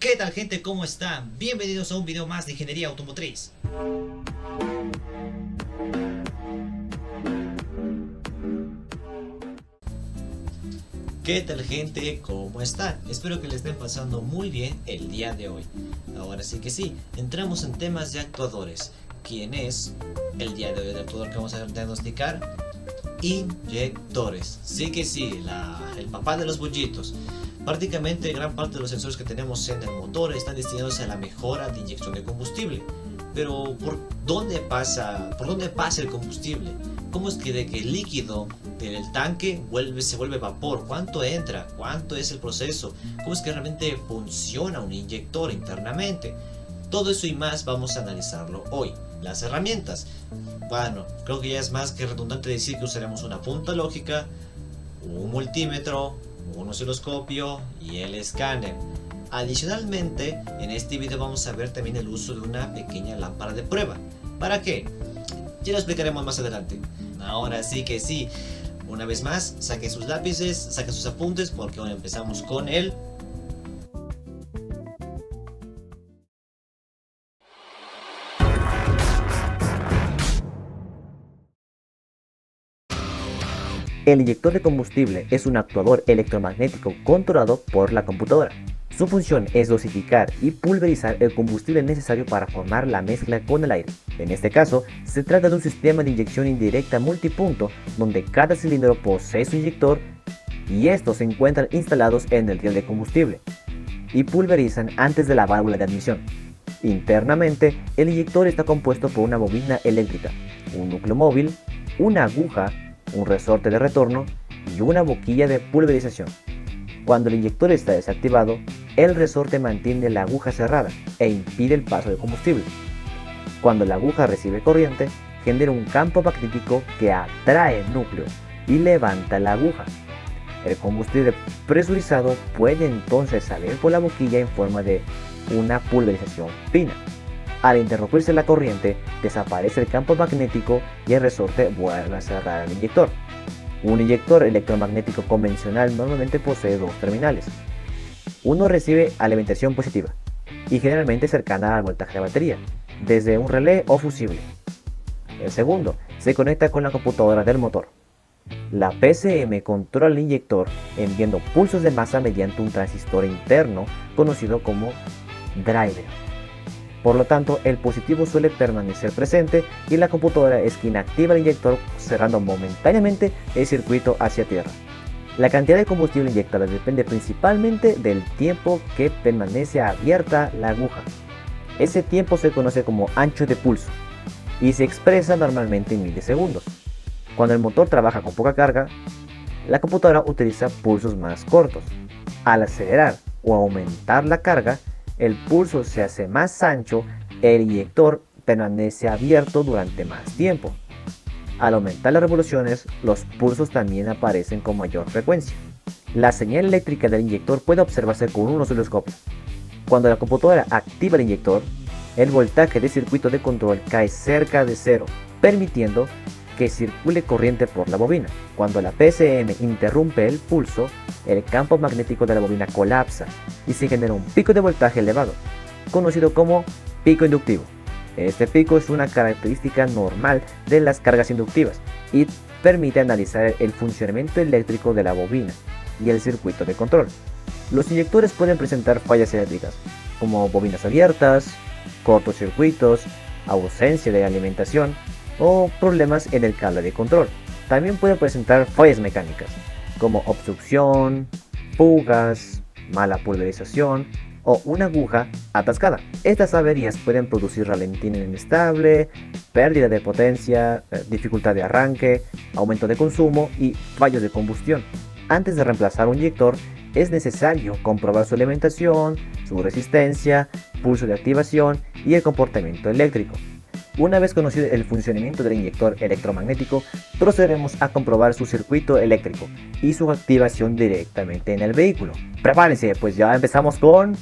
¿Qué tal, gente? ¿Cómo están? Bienvenidos a un video más de Ingeniería Automotriz. ¿Qué tal, gente? ¿Cómo están? Espero que le estén pasando muy bien el día de hoy. Ahora sí que sí, entramos en temas de actuadores. ¿Quién es el día de hoy el actuador que vamos a diagnosticar? Inyectores. Sí que sí, el papá de los bollitos. Prácticamente gran parte de los sensores que tenemos en el motor están destinados a la mejora de inyección de combustible. Pero por dónde pasa el combustible? ¿Cómo es que de que el líquido del tanque se vuelve vapor? ¿Cuánto entra? ¿Cuánto es el proceso? ¿Cómo es que realmente funciona un inyector internamente? Todo eso y más vamos a analizarlo hoy. Las herramientas. Bueno, creo que ya es más que redundante decir que usaremos una punta lógica, un multímetro, un osciloscopio y el escáner. Adicionalmente, en este video vamos a ver también el uso de una pequeña lámpara de prueba. ¿Para qué? Ya lo explicaremos más adelante. Ahora sí que sí, una vez más, saque sus lápices, saque sus apuntes porque ahora empezamos con el El inyector de combustible es un actuador electromagnético controlado por la computadora. Su función es dosificar y pulverizar el combustible necesario para formar la mezcla con el aire. En este caso, se trata de un sistema de inyección indirecta multipunto donde cada cilindro posee su inyector y estos se encuentran instalados en el riel de combustible y pulverizan antes de la válvula de admisión. Internamente, el inyector está compuesto por una bobina eléctrica, un núcleo móvil, una aguja, un resorte de retorno y una boquilla de pulverización. Cuando el inyector está desactivado, el resorte mantiene la aguja cerrada e impide el paso de combustible. Cuando la aguja recibe corriente, genera un campo magnético que atrae el núcleo y levanta la aguja. El combustible presurizado puede entonces salir por la boquilla en forma de una pulverización fina. Al interrumpirse la corriente, desaparece el campo magnético y el resorte vuelve a cerrar el inyector. Un inyector electromagnético convencional normalmente posee dos terminales. Uno recibe alimentación positiva y generalmente cercana al voltaje de batería, desde un relé o fusible. El segundo se conecta con la computadora del motor. La PCM controla el inyector enviando pulsos de masa mediante un transistor interno conocido como driver. Por lo tanto, el positivo suele permanecer presente y la computadora es quien activa el inyector cerrando momentáneamente el circuito hacia tierra. La cantidad de combustible inyectada depende principalmente del tiempo que permanece abierta la aguja. Ese tiempo se conoce como ancho de pulso y se expresa normalmente en milisegundos. Cuando el motor trabaja con poca carga, la computadora utiliza pulsos más cortos. Al acelerar o aumentar la carga, el pulso se hace más ancho, el inyector permanece abierto durante más tiempo. Al aumentar las revoluciones, los pulsos también aparecen con mayor frecuencia. La señal eléctrica del inyector puede observarse con un osciloscopio. Cuando la computadora activa el inyector, el voltaje del circuito de control cae cerca de cero, permitiendo que circule corriente por la bobina. Cuando la PCM interrumpe el pulso, el campo magnético de la bobina colapsa y se genera un pico de voltaje elevado, conocido como pico inductivo. Este pico es una característica normal de las cargas inductivas y permite analizar el funcionamiento eléctrico de la bobina y el circuito de control. Los inyectores pueden presentar fallas eléctricas, como bobinas abiertas, cortocircuitos, ausencia de alimentación o problemas en el cable de control. También pueden presentar fallas mecánicas, como obstrucción, fugas, mala pulverización o una aguja atascada. Estas averías pueden producir ralentín inestable, pérdida de potencia, dificultad de arranque, aumento de consumo y fallos de combustión. Antes de reemplazar un inyector, es necesario comprobar su alimentación, su resistencia, pulso de activación y el comportamiento eléctrico. Una vez conocido el funcionamiento del inyector electromagnético, procederemos a comprobar su circuito eléctrico y su activación directamente en el vehículo. Prepárense, pues ya empezamos con...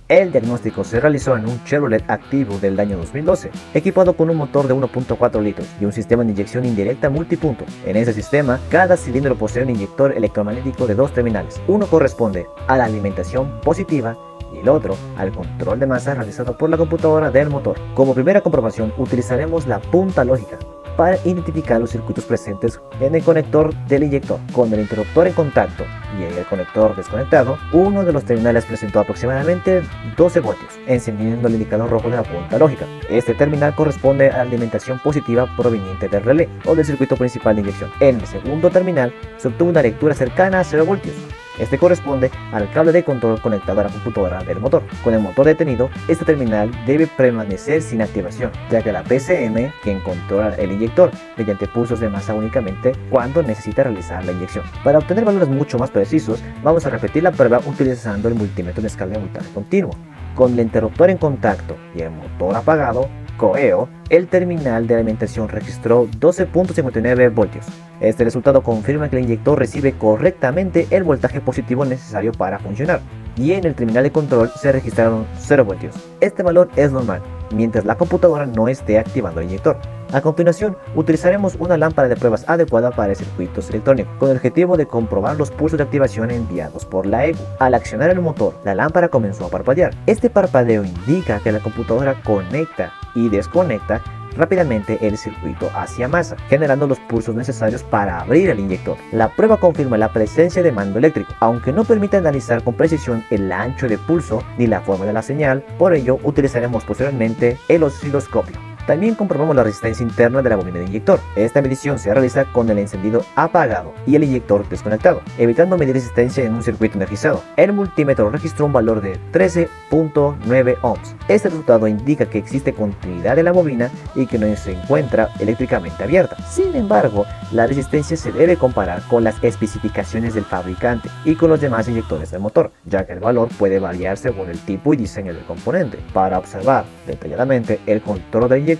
El diagnóstico se realizó en un Chevrolet Activo del año 2012, equipado con un motor de 1.4 litros y un sistema de inyección indirecta multipunto. En ese sistema, cada cilindro posee un inyector electromagnético de 2 terminales. Uno corresponde a la alimentación positiva y el otro al control de masa realizado por la computadora del motor. Como primera comprobación, utilizaremos la punta lógica para identificar los circuitos presentes en el conector del inyector. Con el interruptor en contacto y el conector desconectado, uno de los terminales presentó aproximadamente 12 voltios, encendiendo el indicador rojo de la punta lógica. Este terminal corresponde a la alimentación positiva proveniente del relé o del circuito principal de inyección. En el segundo terminal se obtuvo una lectura cercana a 0 voltios. Este corresponde al cable de control conectado a la computadora del motor. Con el motor detenido, este terminal debe permanecer sin activación, ya que la PCM, quien controla el inyector mediante pulsos de masa únicamente cuando necesita realizar la inyección. Para obtener valores mucho más precisos, vamos a repetir la prueba utilizando el multímetro de escala de voltaje continuo. Con el interruptor en contacto y el motor apagado, COEO, el terminal de alimentación registró 12.59 voltios. Este resultado confirma que el inyector recibe correctamente el voltaje positivo necesario para funcionar, y en el terminal de control se registraron 0 voltios. Este valor es normal, mientras la computadora no esté activando el inyector. A continuación, utilizaremos una lámpara de pruebas adecuada para circuitos electrónicos, con el objetivo de comprobar los pulsos de activación enviados por la EGU. Al accionar el motor, la lámpara comenzó a parpadear. Este parpadeo indica que la computadora conecta y desconecta rápidamente el circuito hacia masa, generando los pulsos necesarios para abrir el inyector. La prueba confirma la presencia de mando eléctrico, aunque no permite analizar con precisión el ancho de pulso ni la forma de la señal. Por ello, utilizaremos posteriormente el osciloscopio. También comprobamos la resistencia interna de la bobina de inyector. Esta medición se realiza con el encendido apagado y el inyector desconectado, evitando medir resistencia en un circuito energizado. El multímetro registró un valor de 13.9 ohms. Este resultado indica que existe continuidad de la bobina y que no se encuentra eléctricamente abierta. Sin embargo, la resistencia se debe comparar con las especificaciones del fabricante y con los demás inyectores del motor, ya que el valor puede variar según el tipo y diseño del componente. Para observar detalladamente el control del inyector,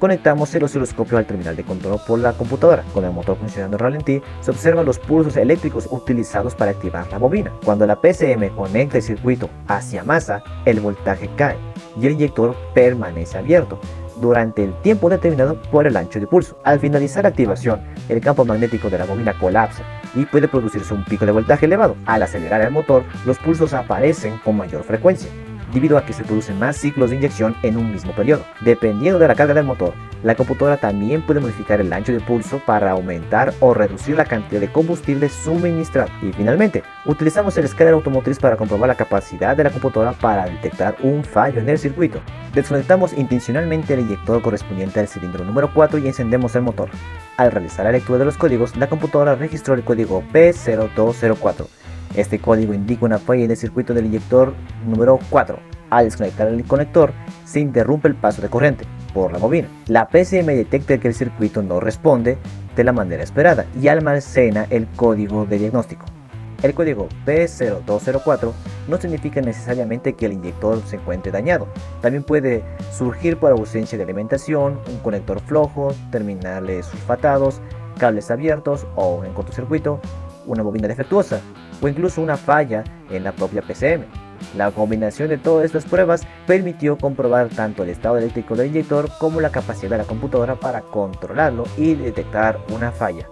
conectamos el osciloscopio al terminal de control por la computadora. Con el motor funcionando en ralentí, se observan los pulsos eléctricos utilizados para activar la bobina. Cuando la PCM conecta el circuito hacia masa, el voltaje cae y el inyector permanece abierto durante el tiempo determinado por el ancho de pulso. Al finalizar la activación, el campo magnético de la bobina colapsa y puede producirse un pico de voltaje elevado. Al acelerar el motor, los pulsos aparecen con mayor frecuencia, debido a que se producen más ciclos de inyección en un mismo periodo. Dependiendo de la carga del motor, la computadora también puede modificar el ancho de pulso para aumentar o reducir la cantidad de combustible suministrado. Y finalmente, utilizamos el escáner automotriz para comprobar la capacidad de la computadora para detectar un fallo en el circuito. Desconectamos intencionalmente el inyector correspondiente al cilindro número 4 y encendemos el motor. Al realizar la lectura de los códigos, la computadora registró el código P0204. Este código indica una falla en el circuito del inyector número 4. Al desconectar el conector, se interrumpe el paso de corriente por la bobina. La PCM detecta que el circuito no responde de la manera esperada y almacena el código de diagnóstico. El código P0204 no significa necesariamente que el inyector se encuentre dañado. También puede surgir por ausencia de alimentación, un conector flojo, terminales sulfatados, cables abiertos o en cortocircuito, una bobina defectuosa o incluso una falla en la propia PCM. La combinación de todas estas pruebas permitió comprobar tanto el estado eléctrico del inyector como la capacidad de la computadora para controlarlo y detectar una falla.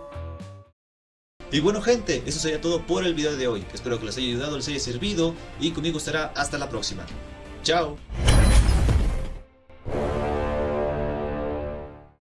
Y bueno gente, eso sería todo por el video de hoy. Espero que les haya ayudado, les haya servido y conmigo estará hasta la próxima. Chao.